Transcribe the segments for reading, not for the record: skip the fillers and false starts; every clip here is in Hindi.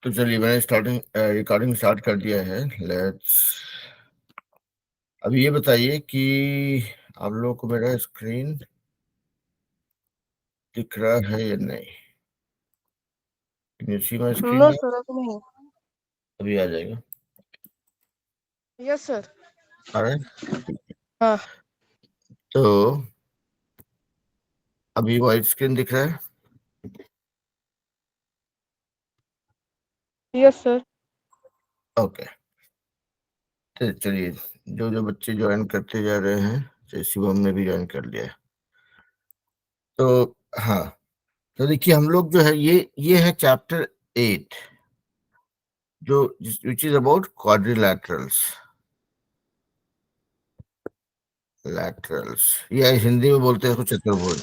तो चलिए मैंने रिकॉर्डिंग स्टार्ट कर दिया है। लेट्स अब ये बताइए कि आप लोगों को मेरा स्क्रीन दिख रहा है या नहीं। Can you see my screen? No sir, अभी नहीं। अभी आ जाएगा। Yes sir. अरे हाँ। तो अभी वाइट स्क्रीन दिख रहा है। Yes sir. ओके, तो चलिए जो जो बच्चे ज्वाइन करते जा रहे हैं, जैसे शिवम ने भी ज्वाइन कर लिया है। तो हाँ, तो देखिए हम लोग जो है ये है चैप्टर 8 जो विच इज अबाउट क्वाड्रिलैटरल्स। लैटरल्स या हिंदी में बोलते हैं उसको चतुर्भुज।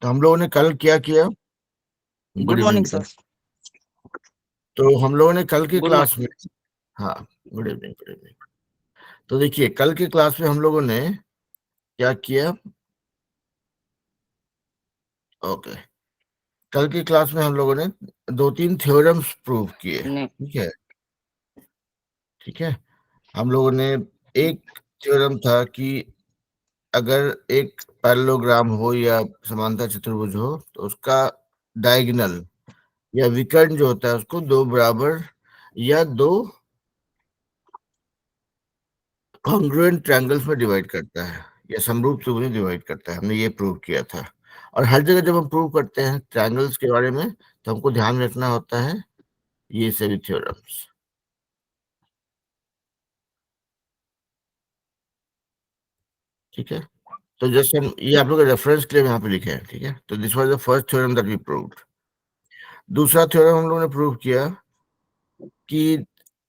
तो हम लोगों ने कल क्या किया? Good morning sir. तो हम लोगों ने कल की गुड क्लास में, हाँ गुड इवनिंग गुड इवनिंग। तो देखिए कल की क्लास में हम लोगों ने क्या किया? ओके, कल की क्लास में हम लोगों ने 2-3 थ्योरम्स प्रूव किए। नहीं। ठीक है, ठीक है। हम लोगों ने एक थ्योरम था कि अगर एक पैरेललोग्राम हो या समांतर चतुर्भुज हो तो उसका डायगोनल या विकर्ण जो होता है उसको दो बराबर या दो कॉन्ग्रुएंट ट्रायंगल्स में डिवाइड करता है या समरूप त्रिभुज में डिवाइड करता है। हमने ये प्रूव किया था। और हर जगह जब हम प्रूव करते हैं ट्रायंगल्स के बारे में तो हमको ध्यान रखना होता है ये सभी थ्योरम्स। ठीक है, तो जैसे हम ये आप लोग रेफरेंस के लिए यहाँ पे लिखे हैं। ठीक है, तो this was the first theorem that we proved. दूसरा थ्योरम हम लोगों ने प्रूव किया कि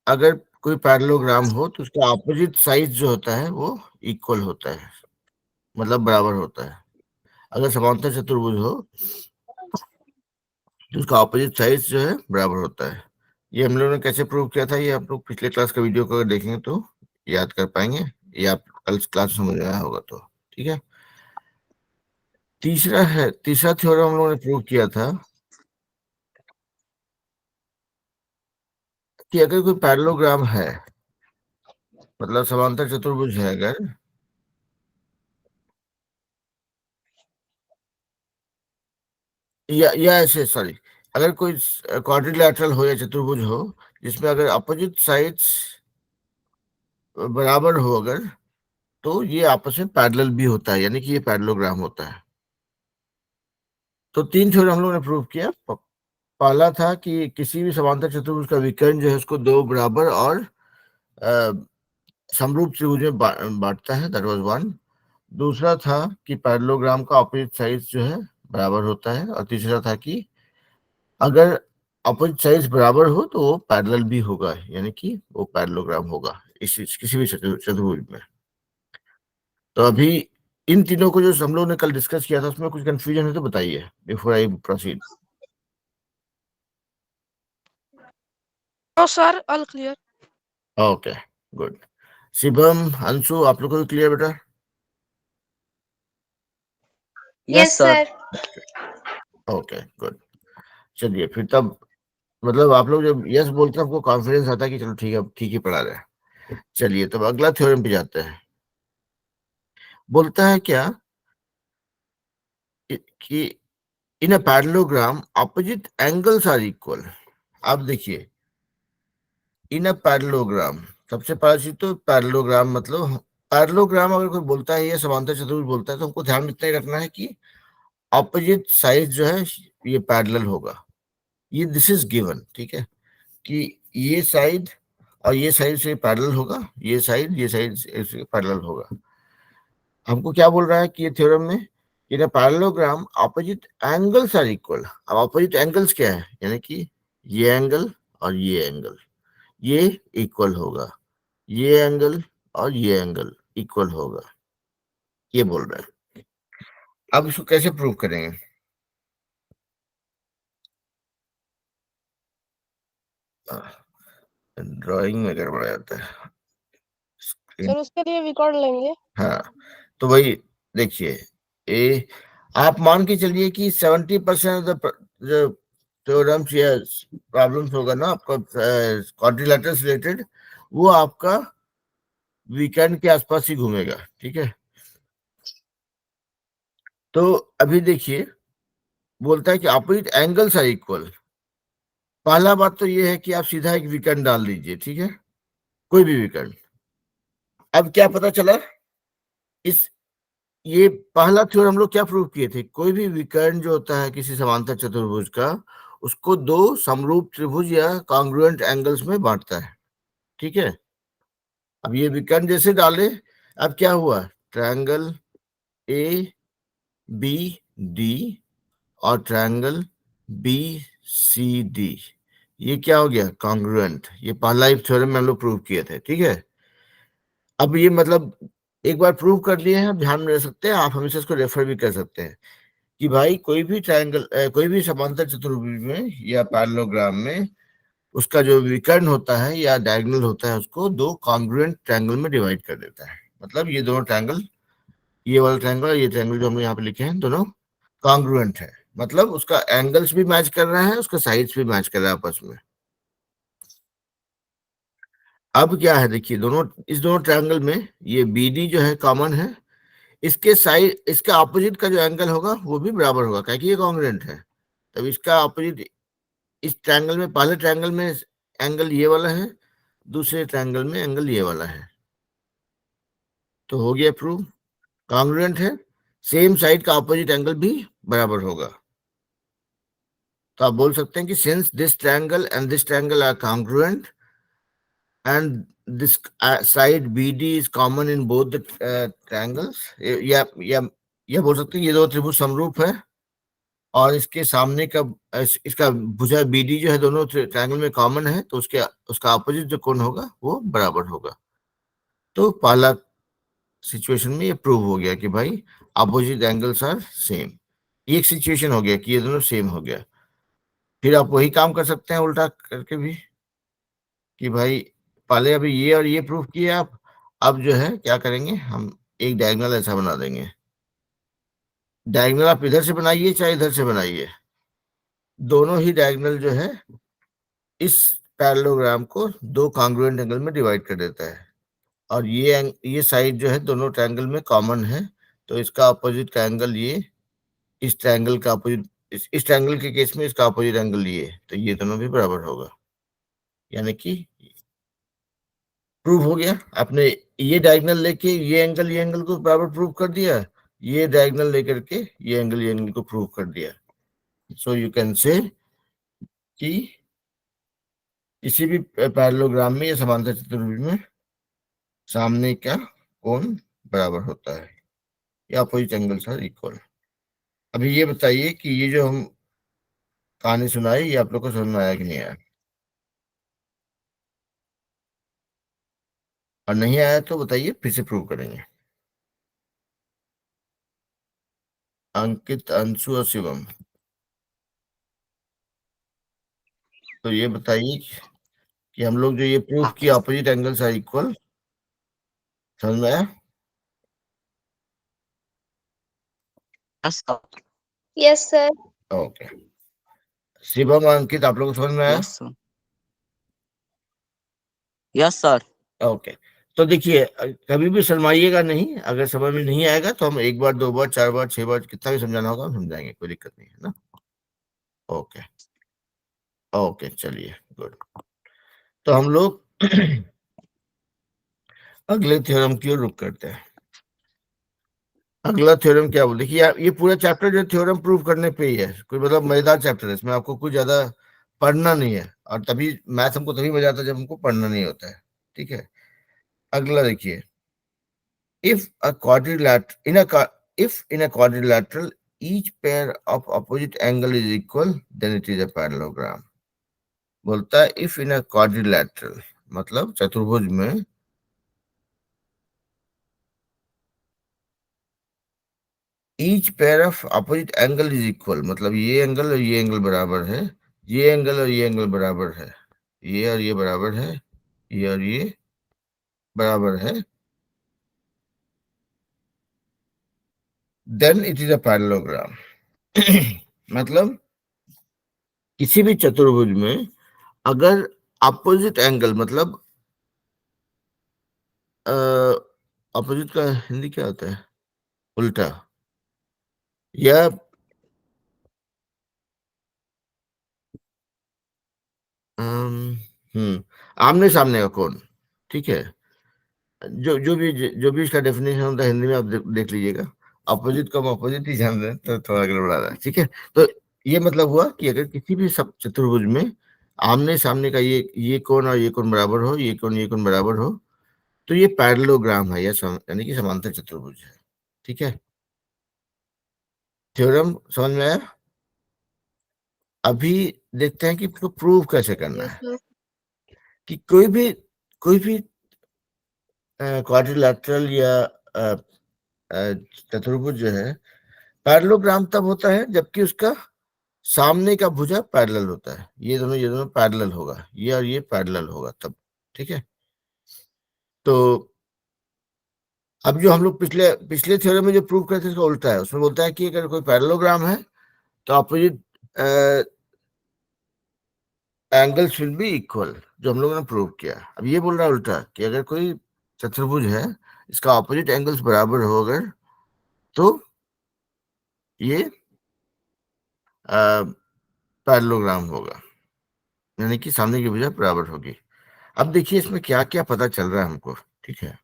अगर कोई पैरेललोग्राम हो तो उसका ऑपोजिट साइड जो होता है वो इक्वल होता है, मतलब बराबर होता है। अगर समांतर चतुर्भुज हो तो उसका ऑपोजिट साइड जो है बराबर होता है। ये हम लोगों ने कैसे प्रूव किया था, ये आप लोग पिछले क्लास का वीडियो को अगर देखेंगे तो याद कर पाएंगे, या आप कल क्लास समझ में आया होगा तो। ठीक है, तीसरा थ्योरम हम लोगों ने प्रूव किया था कि अगर कोई पैरेललोग्राम है, मतलब समांतर चतुर्भुज है, अगर या ऐसे सॉरी, अगर कोई क्वाड्रिलैटरल हो या चतुर्भुज हो जिसमें अगर अपोजिट साइड्स बराबर हो अगर, तो ये आपस में पैरेलल भी होता है, यानी कि ये पैरेललोग्राम होता है। तो 3 थ्योरम हम लोगों ने प्रूव किया। पहला था कि किसी भी समांतर चतुर्भुज का विकर्ण जो है उसको दो बराबर और समरूप त्रिभुज में बांटता है, दैट वाज वन। दूसरा था कि पैरेललोग्राम का अपोजिट साइड जो है बराबर होता है। और तीसरा था कि अगर अपोजिट साइड्स बराबर हो तो वो पैरेलल भी होगा, यानी कि वो पैरेललोग्राम होगा इस किसी भी चतुर्भुज में। तो अभी इन तीनों को जो हम लोगों ने कल डिस्कस किया था उसमें कुछ कंफ्यूजन है तो बताइए before I proceed. No sir, all clear. Okay good. Shivam, Anshu, आप लोग को क्लियर बेटा? Yes sir. Okay good. चलिए फिर तब मतलब आप लोग जब यस बोलते हैं आपको कॉन्फिडेंस आता है कि चलो ठीक है, ठीक ही पढ़ा रहे हैं। चलिए तब अगला थ्योरम पे जाते हैं। बोलता है क्या कि in a parallelogram opposite angles are equal. आप देखिए इन अ पैरेललोग्राम, सबसे पहला चीज तो पैरेललोग्राम मतलब, पैरेललोग्राम अगर कोई बोलता है या समांतर चतुर्भुज बोलता है तो हमको ध्यान इतना ही रखना है कि ऑपोजिट साइड जो है ये पैरेलल होगा। ये दिस इज गिवन, ठीक है, कि ये साइड और ये साइड से पैरेलल होगा, ये साइड से पैरेलल होगा। हमको क्या बोल रहा है कि ये थ्योरम में in a parallelogram opposite angles are equal. अब ऑपोजिट एंगल्स क्या है, यानी कि ये एंगल और ये एंगल ये इक्वल होगा, ये एंगल और ये एंगल इक्वल होगा, ये बोल रहा है। अब इसको कैसे प्रूव करेंगे? ड्राइंग में गड़बड़ जाता है। सर उसके लिए रिकॉर्ड लेंगे। हाँ, तो वही देखिए, ए आप मान के चलिए कि 70% ऑफ द थ्योरम्स या प्रॉब्लम्स होगा ना आपका क्वाड्रिलेटरल रिलेटेड, वो आपका वीकेंड के आसपास ही घूमेगा, ठीक है। तो अभी देखिए, बोलता है कि अपोजिट एंगल्स आर इक्वल। पहला बात तो ये है कि आप सीधा एक वीकेंड डाल दीजिए, ठीक है, कोई भी वीकेंड। अब क्या पता चला, इस ये पहला थ्योरम हम लोग क्या प्रूव किए थे, कोई भी विकर्ण जो होता है किसी समांतर चतुर्भुज का, उसको दो समरूप त्रिभुज या कॉन्ग्रुएंट एंगल्स में बांटता है, ठीक है। अब ये विकर्ण जैसे डाले, अब क्या हुआ, ट्रायंगल ए बी डी और ट्रायंगल बी सी डी, ये क्या हो गया, कॉन्ग्रुएंट। ये पहला ही थ्योरम में हम लोग प्रूव किए थे, ठीक है। अब ये मतलब एक बार प्रूव कर लिए हैं, आप ध्यान में रख सकते हैं, आप हमेशा इसको रेफर भी कर सकते हैं कि भाई कोई भी ट्रायंगल, कोई भी समांतर चतुर्भुज में या पैरेललोग्राम में उसका जो विकर्ण होता है या डायगोनल होता है, उसको दो कॉन्ग्रुएंट ट्रायंगल में डिवाइड कर देता है। मतलब ये दोनों ट्रायंगल, ये वाला ट्रायंगल और ये ट्रायंगल जो हम यहाँ पे लिखे हैं, दोनों कॉन्ग्रुएंट है, मतलब उसका एंगल्स भी मैच कर रहा है, उसका साइड्स भी मैच कर रहा है आपस में। अब क्या है, देखिए दोनों, इस दोनों ट्रायंगल में ये बी डी जो है कॉमन है, इसके साइड, इसका ऑपोजिट का जो एंगल होगा वो भी बराबर होगा, क्योंकि ये कॉन्ग्रुएंट है। तब इसका ऑपोजिट, इस ट्रायंगल में, पहले ट्रायंगल में एंगल ये वाला है, दूसरे ट्रायंगल में एंगल ये वाला है, तो हो गया प्रूव, कॉन्ग्रुएंट है, सेम साइड का ऑपोजिट एंगल भी बराबर होगा। तो आप बोल सकते हैं कि since this triangle and this triangle are congruent and this side BD is common in both the triangles, या बोल सकते हैं ये दो त्रिभुज समरूप है और इसके सामने का इसका भुजा BD जो है दोनों ट्रायंगल में कॉमन है, तो उसके उसका अपोजिट जो कोण होगा वो बराबर होगा। तो पहला सिचुएशन में ये प्रूव हो गया कि भाई अपोजिट एंगल्स आर सेम। एक सिचुएशन हो गया कि ये दोनों सेम हो गया। फिर आप वही काम कर सकते हैं उल्टा करके भी कि भाई पहले अभी ये और ये प्रूव किए आप, अब जो है क्या करेंगे, हम एक डायगोनल ऐसा बना देंगे। डायगोनल आप इधर से बनाइए चाहे इधर से बनाइए, दोनों ही डायगोनल जो है इस पैरेललोग्राम को दो कॉन्ग्रुएंट एंगल में डिवाइड कर देता है, और ये साइड जो है दोनों ट्रायंगल में कॉमन है, तो इसका अपोजिट का एंगल ये, इस ट्रायंगल का अपोजिट, इस ट्रायंगल के केस में इसका अपोजिट एंगल ये, तो ये दोनों भी बराबर होगा, यानी कि प्रूव हो गया। आपने ये डायगोनल लेके ये एंगल को बराबर प्रूव कर दिया, ये डायगोनल लेकर के ये एंगल को प्रूव कर दिया। सो यू कैन से कि किसी भी पैरेललोग्राम में या समांतर चतुर्भुज में सामने का कोण बराबर होता है या अपोजिट एंगल्स आर इक्वल। अभी ये बताइए कि ये जो हम कहानी सुनाई, ये आप लोग को समझ में आया कि नहीं आया, और नहीं आया तो बताइए, फिर से प्रूव करेंगे। अंकित, अंशु और शिवम, तो ये बताइए कि हम लोग जो ये प्रूफ किया अपोजिट एंगल्स आर इक्वल, समझ में आया? Yes, sir. ओके, शिवम और अंकित, आप लोग को समझ में आया? Yes sir. Yes sir. Okay, तो देखिए कभी भी शर्माइएगा नहीं, अगर समझ में नहीं आएगा तो हम एक बार, दो बार, चार बार, छह बार, कितना भी समझाना होगा हम समझाएंगे, कोई दिक्कत नहीं है ना। ओके, ओके चलिए, गुड। तो हम लोग अगले थ्योरम की ओर रुख करते हैं। अगला थ्योरम क्या बोल, देखिए ये पूरा चैप्टर जो थ्योरम प्रूव करने पे ही है, कोई मतलब मजेदार चैप्टर है, इसमें आपको कुछ ज्यादा पढ़ना नहीं है, और तभी मैथ हमको तभी मजा आता है जब हमको पढ़ना नहीं होता है, ठीक है। अगला देखिए, if a quadrilateral in a quadrilateral each pair of opposite angle is equal, then it is a parallelogram। बोलता है if in a quadrilateral, मतलब चतुर्भुज में each pair of opposite angle is equal, मतलब ये एंगल और ये एंगल बराबर है, ये एंगल और ये एंगल बराबर है, ये और ये बराबर है, ये और ये बराबर है, then it is a parallelogram। मतलब किसी भी चतुर्भुज में अगर अपोजिट एंगल मतलब अपोजिट का हिंदी क्या होता है, उल्टा, या आमने सामने का कोण, ठीक है, जो भी इसका डेफिनेशन होता है हिंदी में आप देख लीजिएगा। अपोजिट का अपोजिट ही जान दें तो थोड़ा गड़बड़ा रहा है, ठीक है। तो ये मतलब हुआ कि अगर किसी भी सब चतुर्भुज में आमने सामने का ये कोण और ये कोण बराबर हो, ये कोण बराबर हो, तो ये पैरेललोग्राम है, या यानी कि समांतर चतुर्भुज है, ठीक है। थ्योरम समझ में आया? अभी देखते हैं कि इसको प्रूव कैसे करना यस है। सर। कि कोई भी क्वाड्रिलैटरल या चतुर्भुज जो है, पैरेललोग्राम तब होता है जबकि उसका सामने का भुजा पैरेलल होता है। ये दोनों पैरेलल होगा, ये और ये पैरेलल होगा तब, ठीक है। तो अब जो हम लोग पिछले पिछले थ्योरम में जो प्रूव करते थे उसका उल्टा है। उसमें बोलता है कि अगर कोई पैरेललोग्राम है तो opposite angles will be equal, जो हम लोगों ने प्रूव किया। अब ये बोल रहा है उल्टा कि अगर कोई चतुर्भुज है, इसका अपोजिट एंगल्स बराबर हो अगर, तो ये पैरेललोग्राम होगा, यानी कि सामने की भुजा बराबर होगी। अब देखिए इसमें क्या क्या पता चल रहा है हमको, ठीक है।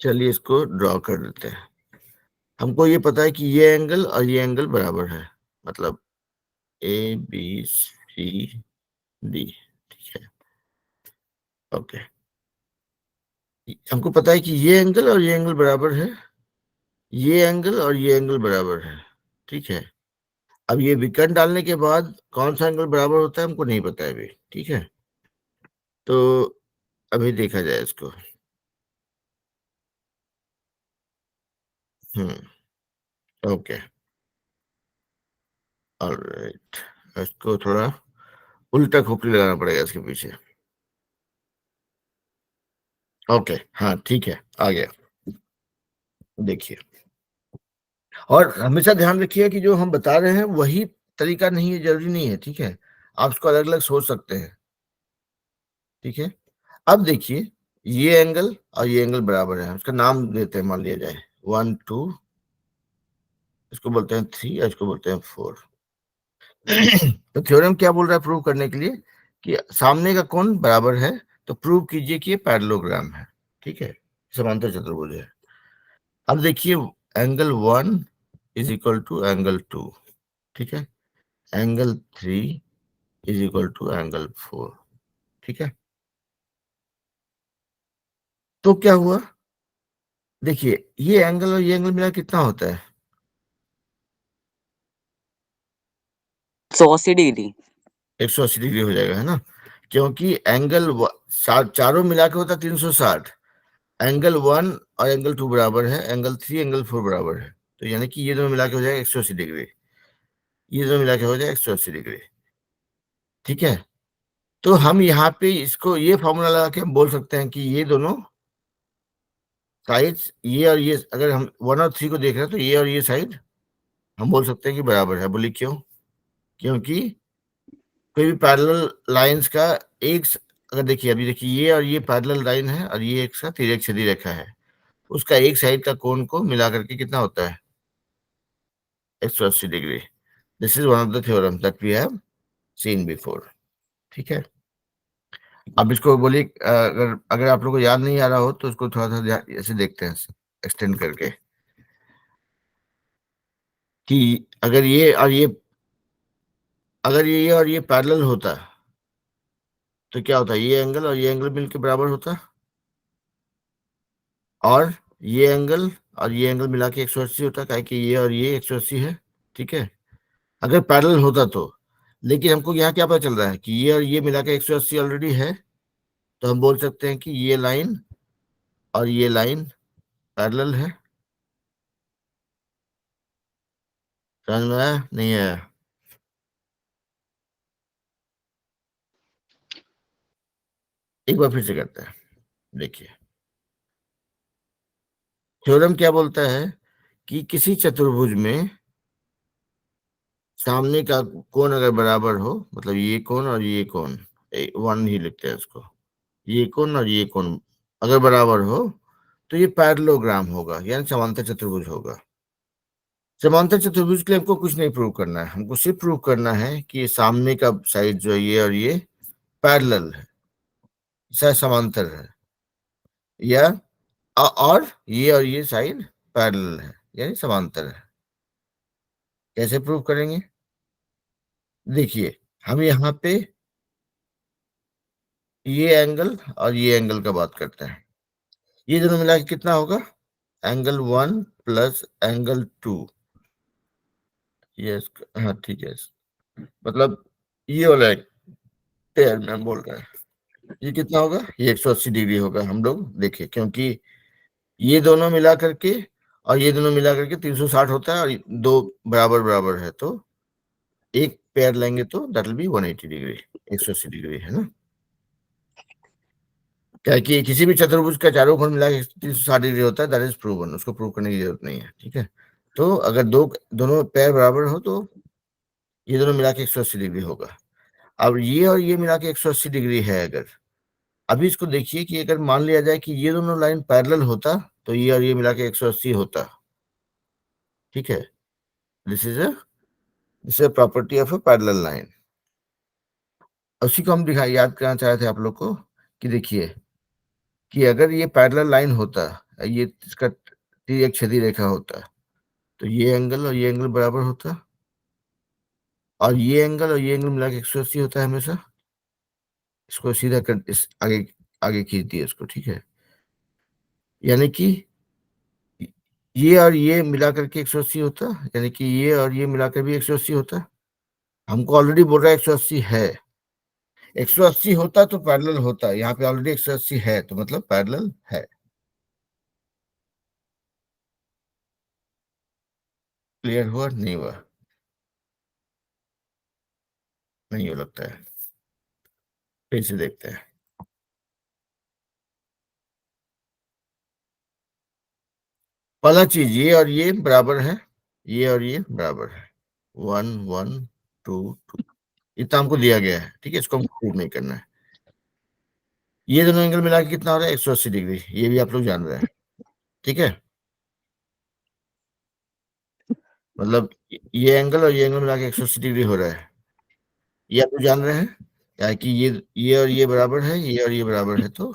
चलिए इसको ड्रॉ कर देते हैं। हमको ये पता है कि ये एंगल और ये एंगल बराबर है, मतलब ए बी सी डी, ठीक है, ओके। हमको पता है कि ये एंगल और ये एंगल बराबर है, ये एंगल और ये एंगल बराबर है, ठीक है। अब ये विकर्ण डालने के बाद कौन सा एंगल बराबर होता है हमको नहीं पता है अभी, ठीक है। तो अभी देखा जाए इसको। ओके, ऑलराइट, इसको थोड़ा उल्टा खोपड़ी लगाना पड़ेगा इसके पीछे। ओके, हाँ ठीक है, आ गया। देखिए, और हमेशा ध्यान रखिए कि जो हम बता रहे हैं वही तरीका नहीं है, जरूरी नहीं है, ठीक है। आप उसको अलग अलग सोच सकते हैं, ठीक है। अब देखिए, ये एंगल और ये एंगल बराबर है, उसका नाम देते हैं, मान लिया जाए 1 2, इसको बोलते हैं 3 और इसको बोलते हैं 4। तो थ्योरम क्या बोल रहा है प्रूव करने के लिए कि सामने का कोण बराबर है, तो प्रूव कीजिए कि ये पैरेललोग्राम है, ठीक है, समांतर चतुर्भुज है। अब देखिए, angle 1 is equal to angle 2, ठीक है, angle 3 is equal to angle 4, ठीक है। तो क्या हुआ, देखिए ये एंगल और ये एंगल मिला कितना होता है, 180 डिग्री। 180 डिग्री हो जाएगा, है ना, क्योंकि एंगल चारों मिला के होता है 360। एंगल 1 और एंगल 2 बराबर है, एंगल 3 एंगल 4 बराबर है, तो यानी कि ये दोनों मिला के हो जाएगा 180 डिग्री, ये दोनों मिला के हो जाएगा 180 डिग्री, ठीक है। तो हम यहाँ पे इसको ये फॉर्मूला लगा के हम बोल सकते हैं कि ये दोनों साइड्स, ये और ये, अगर हम 1 और 3 को देख रहे हैं तो ये और ये साइड हम बोल सकते हैं कि बराबर है। बोलिए क्यों? क्योंकि कोई भी पैरेलल लाइंस का एक अगर देखिए, अभी देखिए ये और ये पैरेलल लाइन है और ये एक साथ तिर्यक छेदी रेखा है, उसका एक साइड का कोण को मिला करके कितना होता है, 180 degree. This is one of the theorem that we have seen before, ठीक है। अब इसको बोलिए, अगर अगर आप लोग को याद नहीं आ रहा हो तो उसको थोड़ा सा ऐसे देखते हैं, एक्सटेंड करके, कि अगर ये और ये, अगर ये और ये पैरेलल होता तो क्या होता, ये एंगल और ये एंगल मिलके बराबर होता, और ये एंगल और ये एंगल मिला के 180 होता, काहे कि ये और ये 180 है, ठीक है, अगर पैरेलल होता तो। लेकिन हमको यहाँ क्या पता चल रहा है कि ये और ये मिला के 180 ऑलरेडी है, तो हम बोल सकते हैं कि ये लाइन और ये लाइन पैरेलल है। समझ में आया नहीं आया? एक बार फिर से करते हैं, देखिए थ्योरम क्या बोलता है कि किसी चतुर्भुज में सामने का कोण अगर बराबर हो, मतलब ये कोण और ये कोण, वन ही लिखते हैं इसको, ये कोण और ये कोण अगर बराबर हो तो ये पैरेललोग्राम होगा, यानी समांतर चतुर्भुज होगा। समांतर चतुर्भुज के लिए हमको कुछ नहीं प्रूव करना है, हमको सिर्फ प्रूव करना है कि ये सामने का साइड जो है ये और ये पैरेलल है, समांतर है, या और ये साइड पैरेलल है यानी समांतर है। कैसे प्रूव करेंगे? देखिए, हम यहाँ पे ये एंगल और ये एंगल का बात करते हैं, ये दोनों मिला के कितना होगा? Angle 1 plus angle 2। यस, हाँ ठीक है, मतलब ये वाला पेयर में बोल रहे हैं, ये कितना होगा? ये 180 डिग्री होगा। हम लोग देखें, क्योंकि ये दोनों मिला करके और ये दोनों मिला करके 360 होता है, और दो बराबर बराबर है, तो एक पेयर लेंगे तो that will be 180 degree, 180 degree, है ना? क्या कि किसी भी चतुर्भुज का चारों कोण मिला के 360 डिग्री होता है, दैट इज प्रूवन, उसको प्रूव करने की जरूरत नहीं है, ठीक है? तो अगर दोनों पेयर बराबर हो तो ये दोनों मिला के 180 डिग्री होगा। अब ये और ये मिला के 180 डिग्री है। अगर अभी इसको देखिए कि अगर मान लिया जाए कि ये दोनों लाइन पैरेलल होता तो ये और ये मिला के 180 होता, ठीक है? This is a property of a parallel line. उसी को हम याद करना चाह रहे थे आप लोग को कि देखिए कि अगर ये पैरेलल लाइन होता, ये इसका एक क्षैतिज रेखा होता, तो ये एंगल और ये एंगल बराबर होता, और ये एंगल और ये एंगल मिला के 180 होता है हमेशा। इसको सीधा कर, इस आगे आगे खींच दिए इसको, ठीक है? यानी कि ये और ये मिला करके 180 होता, यानी कि ये और ये मिलाकर भी 180 होता। हमको ऑलरेडी बोल रहा है 180 है, 180 होता तो पैरेलल होता, यहाँ पे ऑलरेडी 180 है तो मतलब पैरेलल है। क्लियर हुआ? नहीं हुआ? नहीं हो लगता है, फिर से देखते हैं। पहला चीज, ये और ये बराबर है, ये और ये बराबर है, 1 1 2 2, इतना हमको दिया गया है, ठीक है? इसको हमको प्रूव नहीं करना है। ये दोनों एंगल मिला के कितना हो रहा है? 180 डिग्री, ये भी आप लोग जान रहे हैं, ठीक है? मतलब ये एंगल और ये एंगल मिला के 180 डिग्री हो रहा है, ये आप लोग जान रहे हैं क्या कि ये और ये बराबर है, ये और ये बराबर है, तो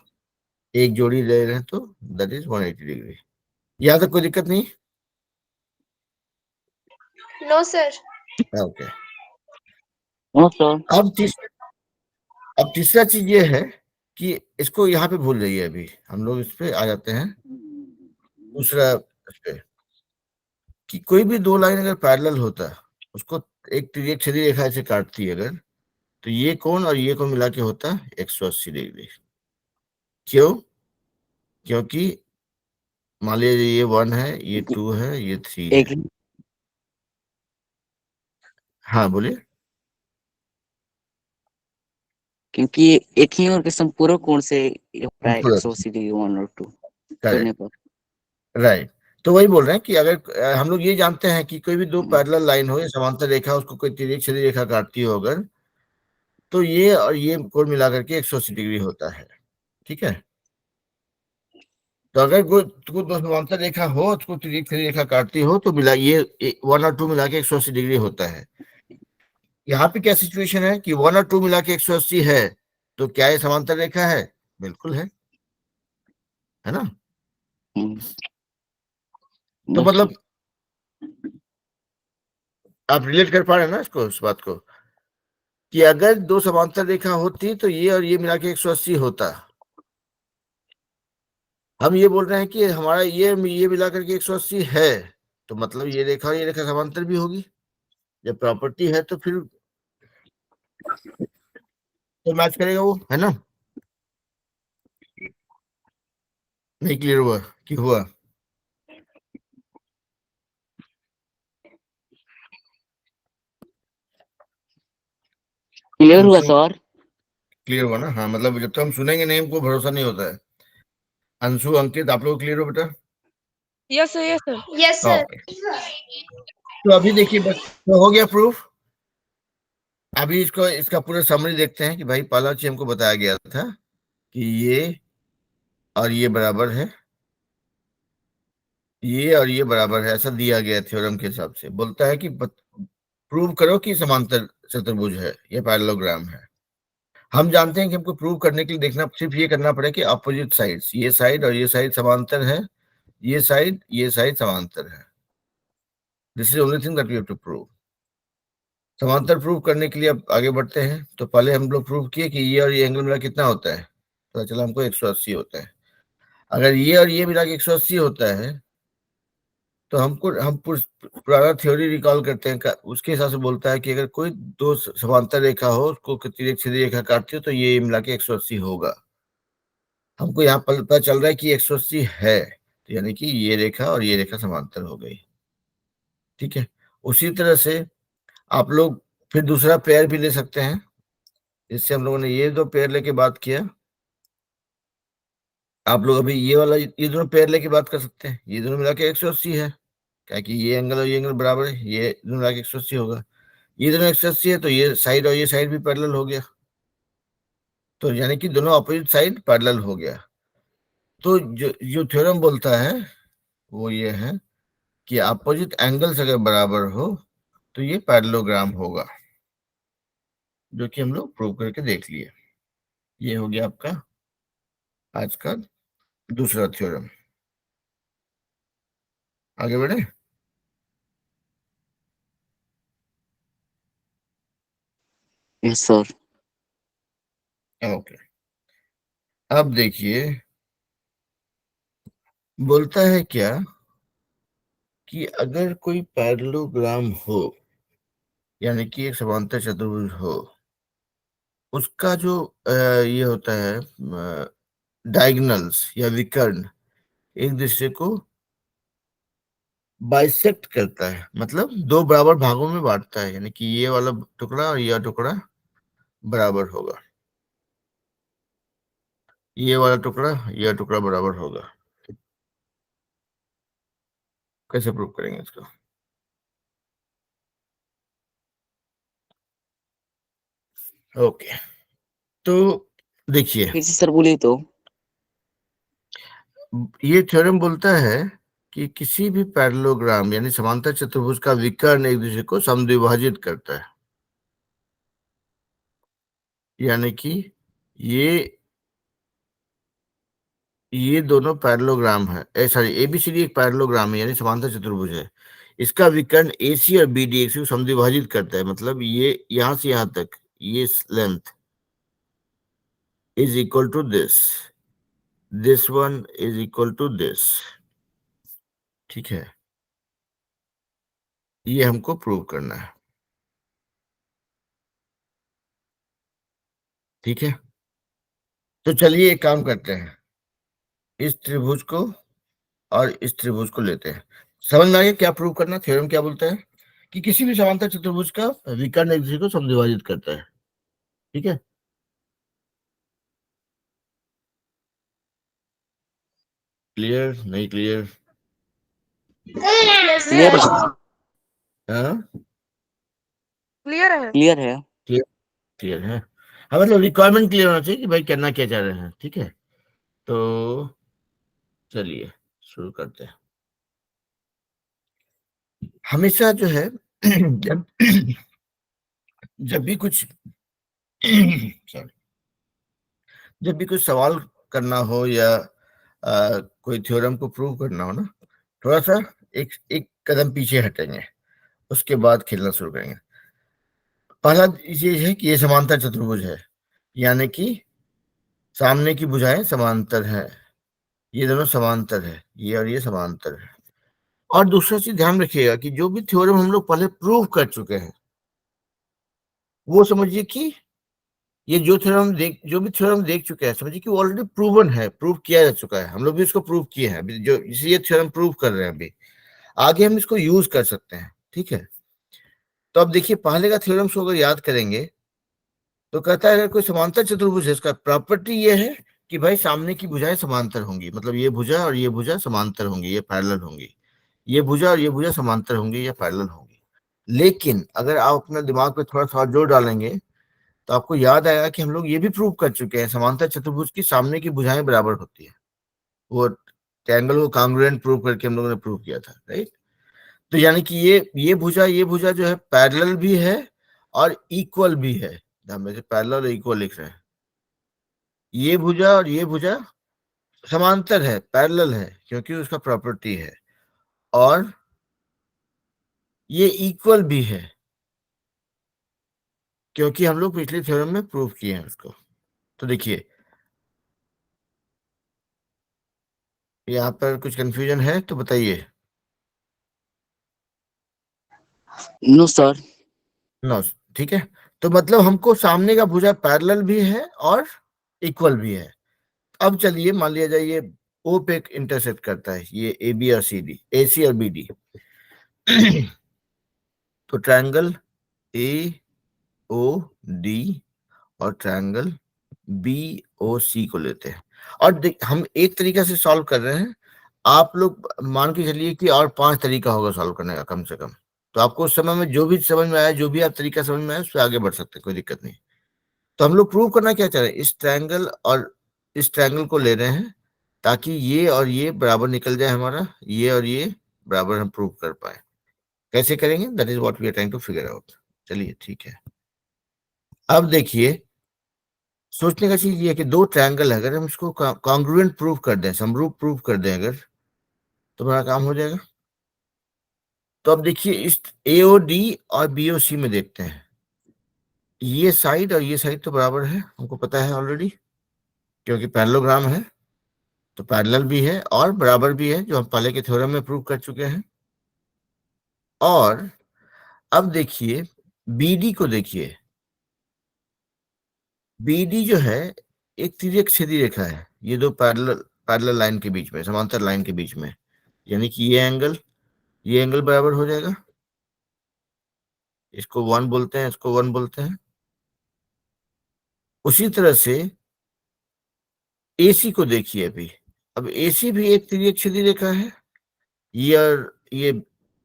एक जोड़ी ले रहे हैं तो दैट इज 180 डिग्री। यहाँ तक कोई दिक्कत नहीं? No, sir. Okay. No sir. अब तीसरा चीज ये है कि इसको यहाँ पे भूल जाइए, अभी हम लोग इस पे आ जाते हैं दूसरा इस पे, कि कोई भी दो लाइन अगर पैरेलल होता, उसको एक क्षैतिज रेखा से काटती है अगर, तो ये कोण और ये कोण मिला के होता 180 डिग्री। क्यों? क्योंकि मान लीजिए ये 1 है, ये 2 है, ये 3 है। एक हाँ बोलिए। क्योंकि एक ही और के संपूरक कोण से हो रहा है संपूरक। 180 डिग्री 1 और 2 करने करेक्ट, पर। राइट। तो वही बोल रहे हैं कि अगर हम लोग ये जानते हैं कि कोई भी दो पैरेलल लाइन हो या समांतर रेखा, उसको कोई तिर्यक क्षैतिज रेखा काटती हो अगर, तो ये और ये कोण मिला करके 180 डिग्री होता है, ठीक है? तो अगर कोई दो समांतर रेखा हो, उसको तिर्यक क्षैतिज रेखा काटती हो, तो मिला ये 1 और 2 मिला के 180 डिग्री होता है। यहाँ पे क्या सिचुएशन है कि 1 और 2 मिला के 180 है, तो क्या ये समांतर रेखा है? बिल्कुल है ना? तो मतलब आप रिलेट कर पा रहे हैं ना इसको, इस बात को, कि अगर दो समांतर रेखा होती तो ये और ये मिला के 180 होता। हम ये बोल रहे हैं कि हमारा ये मिला करके 180 है, तो मतलब ये रेखा और ये रेखा समांतर भी होगी। जब प्रॉपर्टी है तो फिर तो मैच करेगा वो, है ना? नहीं क्लियर हुआ कि हुआ? क्लियर हुआ सर। क्लियर हुआ ना? हाँ, मतलब जब तक हम सुनेंगे नहीं हमको भरोसा नहीं होता है। अंशु, अंकित, आप लोग क्लियर हो बेटा? Yes sir, yes sir. Yes, sir. Okay, तो अभी देखिए बस, तो हो गया प्रूफ अभी इसको इसका पूरा समरी देखते हैं कि भाई पहला चीज हमको बताया गया था कि ये और ये बराबर है, ये और ये बराबर है, ऐसा दिया गया थ्योरम के हिसाब से। बोलता है कि प्रूव करो कि समांतर चतुर्भुज है, ये पैरेललोग्राम है। हम जानते हैं कि हमको प्रूव करने के लिए देखना सिर्फ ये करना पड़ेगा कि अपोजिट साइड्स, ये साइड और ये साइड समांतर है, ये साइड समांतर है। This is only thing that we have to prove. समांतर प्रूव करने के लिए अब आगे बढ़ते हैं। तो पहले हम लोग प्रूव किए कि ये और ये एंगल मिला कितना होता है, पता चला हमको 180 होता है। अगर ये और ये मिला के 180 होता है तो हम पुराना थ्योरी रिकॉल करते हैं, उसके हिसाब से बोलता है कि अगर कोई दो समांतर रेखा हो, उसको तिर्यक सीधी रेखा काटती हो तो ये मिला के 180 होगा। हमको यहाँ पर पता चल रहा है कि 180 है, तो यानी कि ये रेखा और ये रेखा समांतर हो गई। ठीक है, उसी तरह से आप लोग फिर दूसरा पेयर भी ले सकते हैं। इससे हम लोगों ने ये दो पेयर लेके बात किया, आप लोग अभी ये वाला ये दोनों पेयर लेके बात कर सकते हैं। ये दोनों मिला के 180 है, क्या कि ये एंगल और ये एंगल बराबर है, ये दोनों मिला के 180 होगा। ये दोनों 180 है तो ये साइड और ये साइड भी पैरेलल हो गया, तो यानी कि दोनों अपोजिट साइड पैरेलल हो गया। तो जो जो थ्योरम बोलता है वो ये है कि अपोजिट एंगल्स अगर बराबर हो तो ये पैरेललोग्राम होगा, जो कि हम लोग प्रूव करके देख लिए। ये हो गया आपका आज का दूसरा थ्योरम। आगे बढ़े। Yes sir. ओके, अब देखिए बोलता है क्या कि अगर कोई पैरेललोग्राम हो, यानी कि एक समांतर चतुर्भुज हो, उसका जो ये होता है डायगोनल्स या विकर्ण एक दूसरे को बाइसेक्ट करता है, मतलब दो बराबर भागों में बांटता है, यानी कि ये वाला टुकड़ा और यह टुकड़ा बराबर होगा, ये वाला टुकड़ा यह टुकड़ा बराबर होगा। कैसे प्रूव करेंगे इसको? ओके, तो देखिए फिर से सर बोलिए तो। ये थ्योरम बोलता है कि किसी भी पैरेललोग्राम यानी समांतर चतुर्भुज का विकर्ण एक दूसरे को समद्विभाजित करता है, यानी कि ये ये दोनों पैरेललोग्राम है, सॉरी एबीसीडी एक पैरेललोग्राम है यानी समांतर चतुर्भुज है। इसका विकर्ण एसी और बीडी एक दूसरे को समद्विभाजित करता है, मतलब ये यहां से यहां तक ये length is equal to this one is equal to this. ठीक है, ये हमको प्रूव करना है। ठीक है, तो चलिए एक काम करते हैं, इस त्रिभुज को और इस त्रिभुज को लेते हैं। समझ में आ गया क्या प्रूव करना? थ्योरम क्या बोलता है कि किसी भी समांतर चतुर्भुज का विकर्ण एक दूसरे को समद्विभाजित करता है। ठीक है, क्लियर नहीं क्लियर? क्लियर है। हाँ क्लियर है। क्लियर है। क्लियर है। हाँ, मतलब रिक्वायरमेंट क्लियर होना चाहिए कि भाई करना क्या चाह रहे हैं। ठीक है, तो चलिए शुरू करते हैं। हमेशा जो है जब जब भी कुछ सॉरी जब भी कुछ सवाल करना हो या कोई थ्योरम को प्रूव करना हो ना, थोड़ा सा एक एक कदम पीछे हटेंगे, उसके बाद खेलना शुरू करेंगे। पहला चीज है कि ये समांतर चतुर्भुज है, यानी कि सामने की भुजाएं समांतर है, ये दोनों समांतर है, ये और ये समांतर है। और दूसरा चीज ध्यान रखिएगा कि जो भी थ्योरम हम लोग पहले प्रूव कर चुके हैं वो समझिए कि ये जो भी थ्योरम देख चुके हैं समझिए कि वो ऑलरेडी प्रूवन है, प्रूव किया जा चुका है। हम लोग भी इसको प्रूव किए हैं, अभी जो इसे ये थ्योरम प्रूव कर रहे हैं, अभी आगे हम इसको यूज कर सकते हैं। ठीक है, तो अब देखिए पहले का थ्योरम को अगर याद करेंगे तो कहता है अगर कोई समांतर चतुर्भुज है, इसका प्रॉपर्टी ये है कि भाई सामने की भुजाएं समांतर होंगी, मतलब ये भुजा और ये भुजा समांतर होंगी, ये पैरेलल होंगी, ये भुजा और ये भुजा समांतर होंगी या पैरेलल होंगी। लेकिन अगर आप अपने दिमाग पे थोड़ा सा जोर डालेंगे तो आपको याद आएगा कि हम लोग ये भी प्रूव कर चुके हैं, समांतर चतुर्भुज की सामने की भुजाएं बराबर होती है। वो ट्रायंगल को कांग्रुएंट प्रूव करके हम लोगों ने प्रूव किया था, राइट। तो यानी कि ये भुजा जो है पैरेलल भी है और इक्वल भी है। हम ऐसे पैरेलल और इक्वल लिख रहे हैं। ये भुजा और ये भुजा समांतर है, पैरेलल है, क्योंकि उसका प्रॉपर्टी है, और ये इक्वल भी है क्योंकि हम लोग पिछले थ्योरम में प्रूव किए हैं उसको। तो देखिए यहाँ पर कुछ कंफ्यूजन है तो बताइए। No sir. नो, ठीक है। तो मतलब हमको सामने का भुजा पैरेलल भी है और इक्वल भी है। अब चलिए मान लिया जाए ये ओ पे इंटरसेक्ट करता है, ये ए बी और सी डी, ए सी और बी डी। तो ट्रायंगल ए ओ डी और ट्रायंगल बी ओ सी को लेते हैं, और हम एक तरीका से सॉल्व कर रहे हैं। आप लोग मान के चलिए कि और 5 तरीका होगा सॉल्व करने का कम से कम। तो आपको उस समय में जो भी समझ में आया, जो भी आप तरीका समझ में आया, उससे आगे बढ़ सकते हैं, कोई दिक्कत नहीं। तो हम लोग प्रूव करना क्या चाह रहे हैं, इस ट्रायंगल और इस ट्रायंगल को ले रहे हैं ताकि ये और ये बराबर निकल जाए, हमारा ये और ये बराबर हम प्रूव कर पाए। कैसे करेंगे, that is what we are trying to figure out. चलिए ठीक है। अब देखिए सोचने का चीज ये है कि दो ट्रायंगल है, अगर हम इसको कॉन्ग्रुएंट प्रूव कर दें, समरूप प्रूव कर दें अगर, तो हमारा काम हो जाएगा। तो अब देखिए इस एओडी और बीओसी में देखते हैं, ये साइड और ये साइड तो बराबर है, हमको पता है ऑलरेडी, क्योंकि पैरेललोग्राम है तो पैरेलल भी है और बराबर भी है, जो हम पहले के थ्योरम में प्रूव कर चुके हैं। और अब देखिए बीडी को देखिए, बीडी जो है एक तिर्यक छेदी रेखा है, ये दो पैरेलल पैरेलल लाइन के बीच में, समांतर लाइन के बीच में, यानी कि ये एंगल बराबर हो जाएगा। इसको 1 बोलते हैं, इसको 1 बोलते हैं। उसी तरह से एसी को देखिए अभी, अब एसी भी एक तिर्यक छेदी रेखा है, ये और ये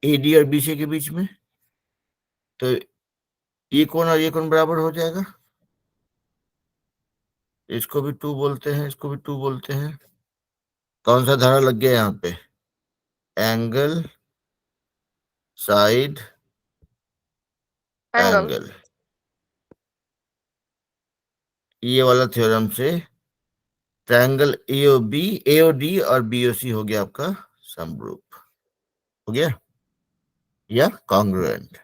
एडी और बीसी के बीच में, तो ये कोण और ये कोण बराबर हो जाएगा। इसको भी 2 बोलते हैं, इसको भी 2 बोलते हैं। कौन सा धारा लग गया यहाँ पे, एंगल साइड एंगल। एंगल, ये वाला थ्योरम से ट्रायंगल एओडी और बीओसी हो गया आपका समरूप, हो गया या कॉन्ग्रुएंट।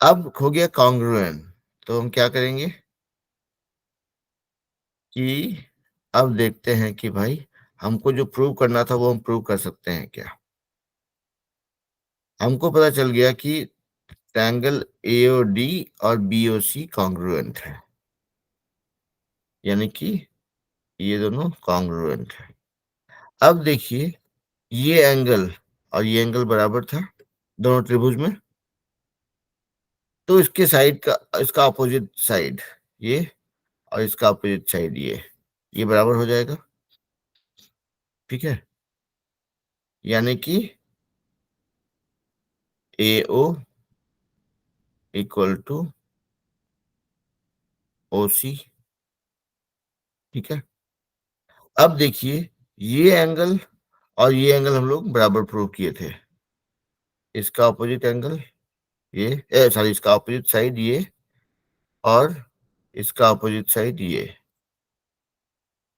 अब हो गया कॉन्ग्रुएंट, तो हम क्या करेंगे कि अब देखते हैं कि भाई हमको जो प्रूव करना था वो हम प्रूव कर सकते हैं क्या। हमको पता चल गया कि ट्रायंगल एओडी और बीओसी कॉन्ग्रुएंट है, यानी कि ये दोनों कॉन्ग्रुएंट है। अब देखिए ये एंगल और ये एंगल बराबर था दोनों त्रिभुज में, तो इसके साइड का, इसका अपोजिट साइड ये और इसका अपोजिट साइड ये बराबर हो जाएगा, ठीक है। यानी कि AO इक्वल टू OC, ठीक है। अब देखिए ये एंगल और ये एंगल हम लोग बराबर प्रूव किए थे, इसका अपोजिट एंगल ये, सॉरी इसका अपोजिट साइड ये और इसका अपोजिट साइड ये।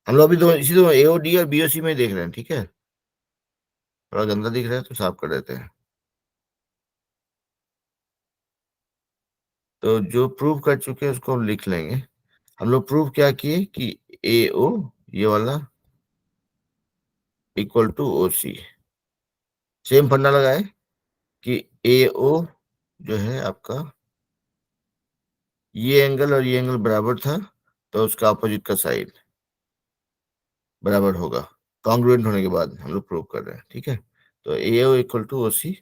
हम लोग अभी इसी दो AOD और BOC में देख रहे हैं, ठीक है। थोड़ा गंदा दिख रहा है तो साफ कर देते हैं। तो जो प्रूव कर चुके हैं उसको हम लिख लेंगे। हम लोग प्रूव क्या किए कि AO ये वाला इक्वल टू OC, सेम फंडा लगाए कि AO जो है आपका ये एंगल और ये एंगल बराबर था, तो उसका अपोजिट का साइड बराबर होगा, कॉन्ग्रुएंट होने के बाद हम लोग प्रूव कर रहे हैं, ठीक है। तो AO इक्वल टू OC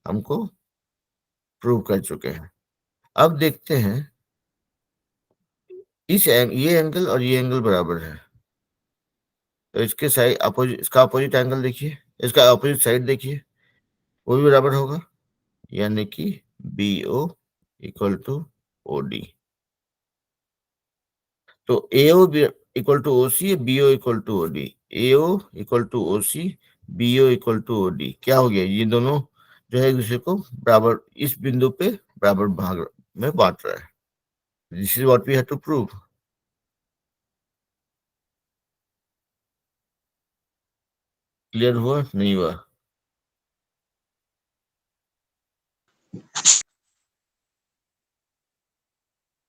हमको प्रूव कर चुके हैं। अब देखते हैं ये एंगल और ये एंगल बराबर है, तो इसके साइड अपोजिट, इसका अपोजिट एंगल देखिए, इसका अपोजिट साइड देखिए, वो भी बराबर होगा, यानी कि BO इक्वल टू OD। तो AO equal to OC, BO equal to OD। AO equal to OC, BO equal to OD। क्या हो गया, ये दोनों जो है एक दूसरे को बराबर इस बिंदु पे बराबर भाग में बांट रहा है। This is what we have to prove. Clear हुआ नहीं हुआ?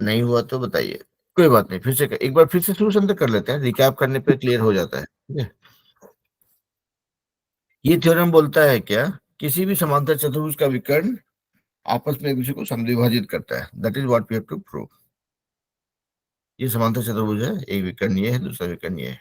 नहीं हुआ तो बताइए, कोई बात नहीं, फिर से एक बार फिर से सोल्यूशन तो कर लेते हैं, रिकैप करने पे क्लियर हो जाता है, ठीक है। ये थ्योरम बोलता है क्या, किसी भी समांतर चतुर्भुज का विकर्ण आपस में एक दूसरे को समद्विभाजित करता है। That is what we have to prove. ये समांतर चतुर्भुज है, एक विकर्ण ये है, दूसरा विकर्ण ये है।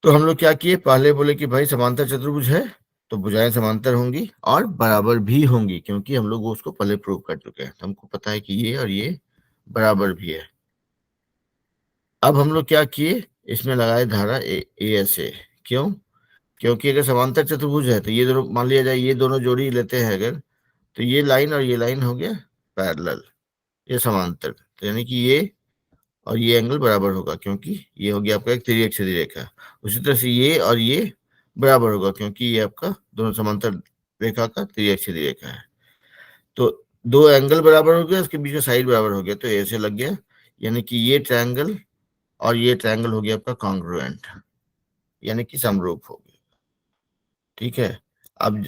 तो हम लोग क्या किए, पहले बोले कि भाई समांतर चतुर्भुज है तो भुजाएं समांतर होंगी और बराबर भी होंगी, क्योंकि हम लोग उसको पहले प्रूव कर चुके हैं, हमको पता है कि ये और ये बराबर भी है। अब हम लोग क्या किए, इसमें लगाए धारा ASA। क्यों? क्योंकि अगर समांतर चतुर्भुज है तो ये दोनों, मान लिया जाए ये दोनों जोड़ी लेते हैं अगर, तो ये लाइन और ये लाइन हो गया पैरेलल, ये समांतर, तो यानी कि ये और ये एंगल बराबर होगा, क्योंकि ये हो गया आपका एक त्रिअक्षीय रेखा। उसी तरह से ये और ये बराबर होगा, क्योंकि ये आपका दोनों समांतर रेखा का त्रिअक्षीय रेखा है। तो दो एंगल बराबर हो गया, उसके बीच में साइड बराबर हो गया, तो ऐसे लग गया, यानी कि ये ट्रायंगल और ये ट्रायंगल हो गया आपका कॉन्ग्रुएंट, यानी कि समरूप हो गया, ठीक है। अब